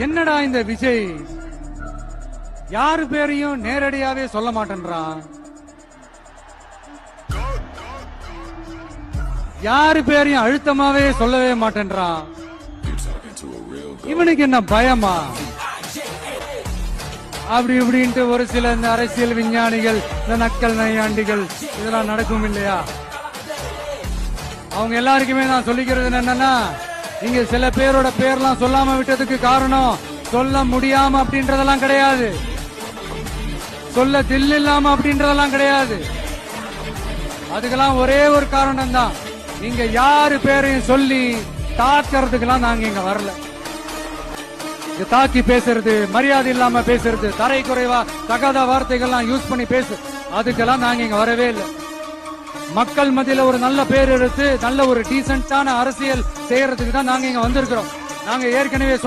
என்னடா இந்த விஜய் யாரு பேரையும் நேரடியாவே சொல்ல மாட்டேன்றான், யாரு பேரையும் அழுத்தமாவே சொல்லவே மாட்டேன்றான். இவனுக்கு என்ன பயமா? அப்படி இப்படின்ட்டு ஒரு சில இந்த அரசியல் விஞ்ஞானிகள், இந்த நக்கல் நையாண்டிகள் இதெல்லாம் நடக்கும் இல்லையா? அவங்க எல்லாருக்குமே நான் சொல்லிக்கிறது என்னன்னா, இங்க சில பேரோட பேர்லாம் சொல்லாம விட்டதுக்கு காரணம் சொல்ல முடியாம அப்படின்றதெல்லாம் கிடையாது, சொல்ல தில் இல்லாம அப்படின்றதெல்லாம் கிடையாது. அதுக்கெல்லாம் ஒரே ஒரு காரணம் தான், நீங்க யாரு பேரையும் சொல்லி தாக்கிறதுக்கெல்லாம் நாங்க இங்க வரல. தாக்கி பேசுறது, மரியாதை இல்லாம பேசுறது, தரை குறைவா தகாத வார்த்தைகள்லாம் யூஸ் பண்ணி பேசு, அதுக்கெல்லாம் நாங்க இங்க வரவே இல்லை. மக்கள் மத்தியில ஒரு நல்ல பேர் எடுத்து நல்ல ஒரு டீசென்டான அரசியல் செய்யறதுக்கு தான் நாங்க இங்க வந்திருக்கிறோம். நாங்க ஏற்கனவே